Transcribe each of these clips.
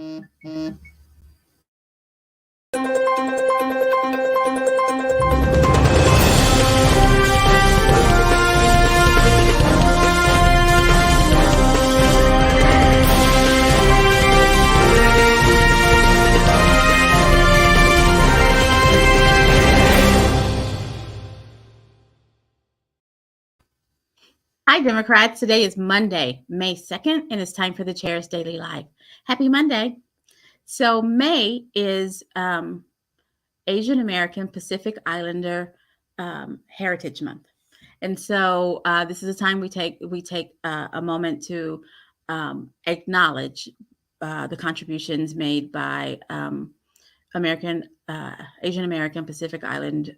Hi, Democrats. Today is Monday, May 2nd, and it's time for the Chair's Daily Live. Happy Monday. So May is Asian American Pacific Islander Heritage Month. And so this is a time we take a moment to acknowledge the contributions made by Asian American Pacific Island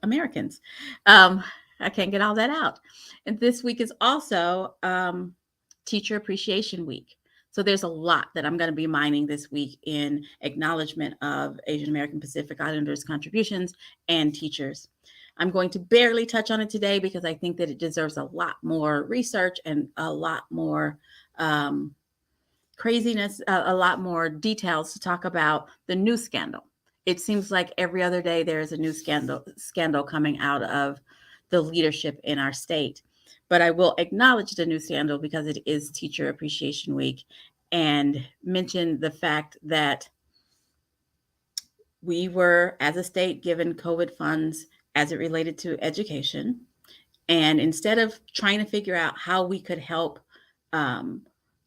Americans. I can't get all that out. And this week is also Teacher Appreciation Week. So there's a lot that I'm going to be mining this week in acknowledgement of Asian American Pacific Islanders' contributions and teachers. I'm going to barely touch on it today because I think that it deserves a lot more research and a lot more craziness, a lot more details to talk about the new scandal. It seems like every other day there is a new scandal coming out of the leadership in our state. But I will acknowledge the new scandal because it is Teacher Appreciation Week and mention the fact that we were, as a state, given COVID funds as it related to education. And instead of trying to figure out how we could help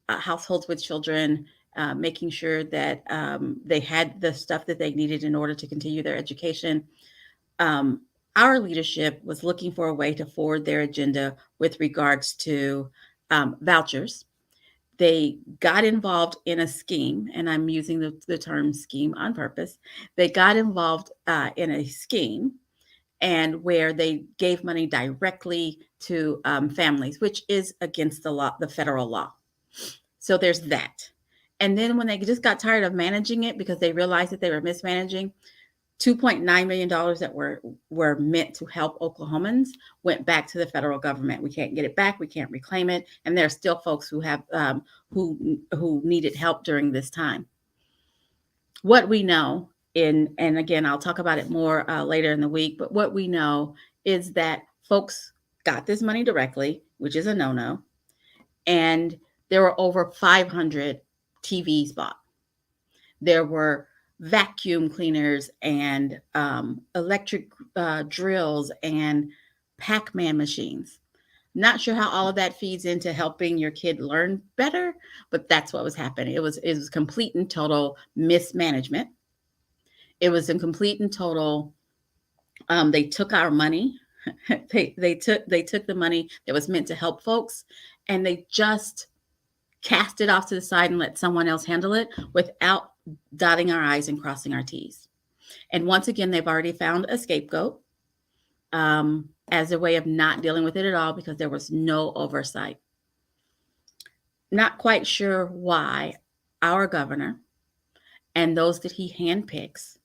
households with children, making sure that they had the stuff that they needed in order to continue their education, our leadership was looking for a way to forward their agenda with regards to vouchers. They got involved in a scheme, and I'm using the term scheme on purpose. They got involved in a scheme and where they gave money directly to families, which is against the law, the federal law. So there's that. And then when they just got tired of managing it because they realized that they were mismanaging, $2.9 million that were meant to help Oklahomans went back to the federal government. We can't get it back. We can't reclaim it. And there are still folks who have who needed help during this time. What we know, and again, I'll talk about it more later in the week, but what we know is that folks got this money directly, which is a no-no. And there were over 500 TVs bought. There were vacuum cleaners and electric drills and Pac-Man machines. Not sure how all of that feeds into helping your kid learn better, but that's what was happening. It was complete and total mismanagement. It was in complete and total. They took our money. they took the money that was meant to help folks, and they just cast it off to the side and let someone else handle it without dotting our I's and crossing our T's. And once again, they've already found a scapegoat as a way of not dealing with it at all because there was no oversight. Not quite sure why our governor and those that he handpicks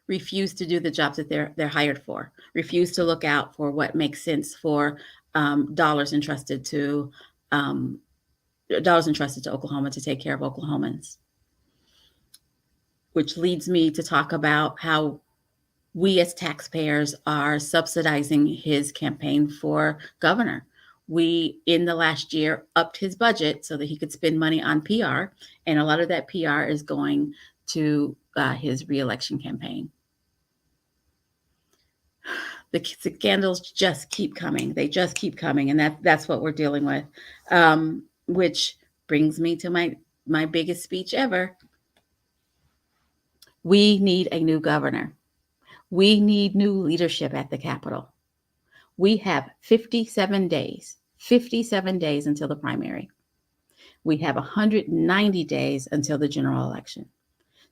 refuse to do the jobs that they're hired for, refuse to look out for what makes sense for dollars entrusted to Oklahoma to take care of Oklahomans. Which leads me to talk about how we as taxpayers are subsidizing his campaign for governor. We, in the last year, upped his budget so that he could spend money on PR, and a lot of that PR is going to his reelection campaign. The scandals just keep coming. They just keep coming, and that's what we're dealing with, which brings me to my biggest speech ever. We need a new governor. We need new leadership at the Capitol. We have 57 days until the primary. We have 190 days until the general election.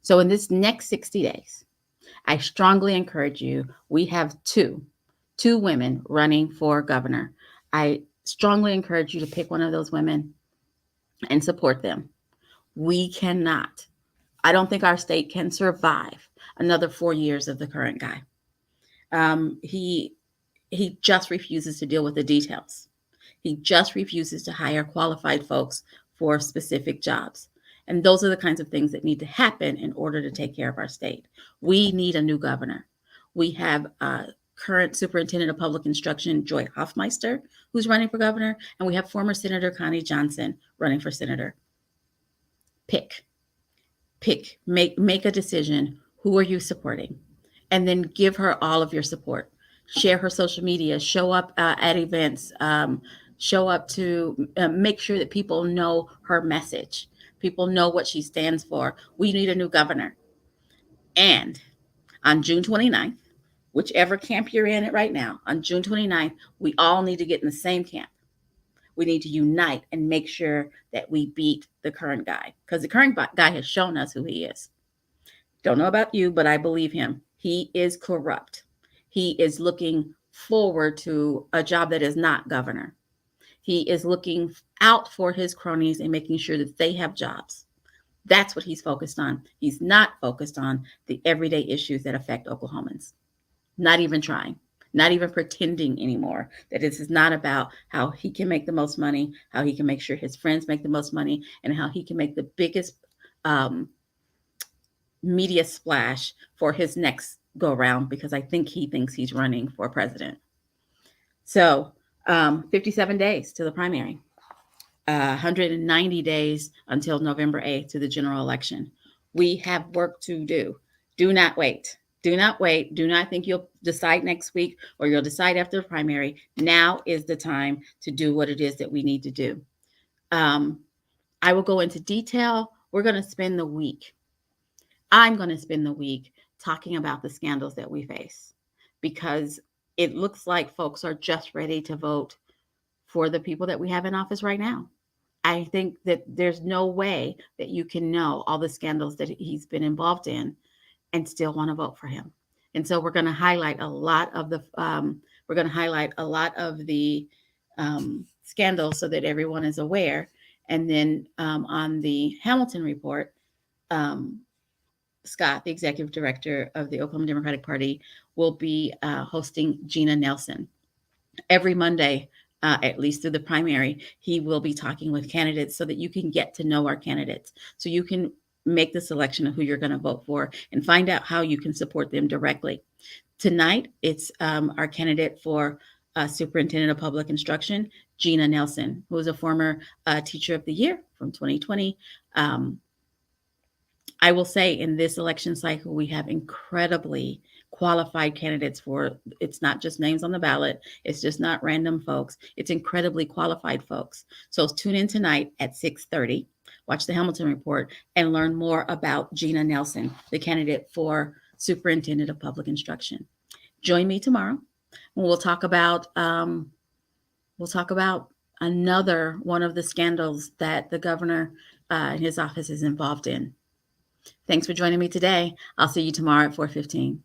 So in this next 60 days, I strongly encourage you, we have two women running for governor. I strongly encourage you to pick one of those women and support them. We cannot. I don't think our state can survive another 4 years of the current guy. He just refuses to deal with the details. He just refuses to hire qualified folks for specific jobs. And those are the kinds of things that need to happen in order to take care of our state. We need a new governor. We have current superintendent of public instruction, Joy Hoffmeister, who's running for governor, and we have former Senator Sen Johnson running for senator. Pick, make a decision. Who are you supporting? And then give her all of your support. Share her social media, show up at events, show up to make sure that people know her message. People know what she stands for. We need a new governor. And on June 29th, whichever camp you're in it right now, on June 29th, we all need to get in the same camp. We need to unite and make sure that we beat the current guy, because the current guy has shown us who he is. Don't know about you, but I believe him. He is corrupt. He is looking forward to a job that is not governor. He is looking out for his cronies and making sure that they have jobs. That's what he's focused on. He's not focused on the everyday issues that affect Oklahomans. Not even trying, not even pretending anymore that this is not about how he can make the most money, how he can make sure his friends make the most money, and how he can make the biggest media splash for his next go round, because I think he thinks he's running for president. So 57 days to the primary, 190 days until November 8th to the general election. We have work to do. Do not wait. Do not wait. Do not think you'll decide next week or you'll decide after the primary. Now is the time to do what it is that we need to do. I will go into detail. We're going to spend the week. I'm going to spend the week talking about the scandals that we face, because it looks like folks are just ready to vote for the people that we have in office right now. I think that there's no way that you can know all the scandals that he's been involved in and still want to vote for him. And so we're going to highlight a lot of the scandals so that everyone is aware. And then on the Hamilton report, Scott, the executive director of the Oklahoma Democratic Party, will be hosting Gina Nelson. Every Monday, at least through the primary, he will be talking with candidates so that you can get to know our candidates, so you can make the selection of who you're going to vote for and find out how you can support them directly. Tonight, it's our candidate for Superintendent of Public Instruction, Gina Nelson, who is a former Teacher of the Year from 2020. I will say in this election cycle, we have incredibly qualified candidates for, it's not just names on the ballot. It's just not random folks. It's incredibly qualified folks. So tune in tonight at 6:30, watch the Hamilton report, and learn more about Gina Nelson, the candidate for Superintendent of Public Instruction. Join me tomorrow when we'll talk about another one of the scandals that the governor and his office is involved in. Thanks for joining me today. I'll see you tomorrow at 4:15.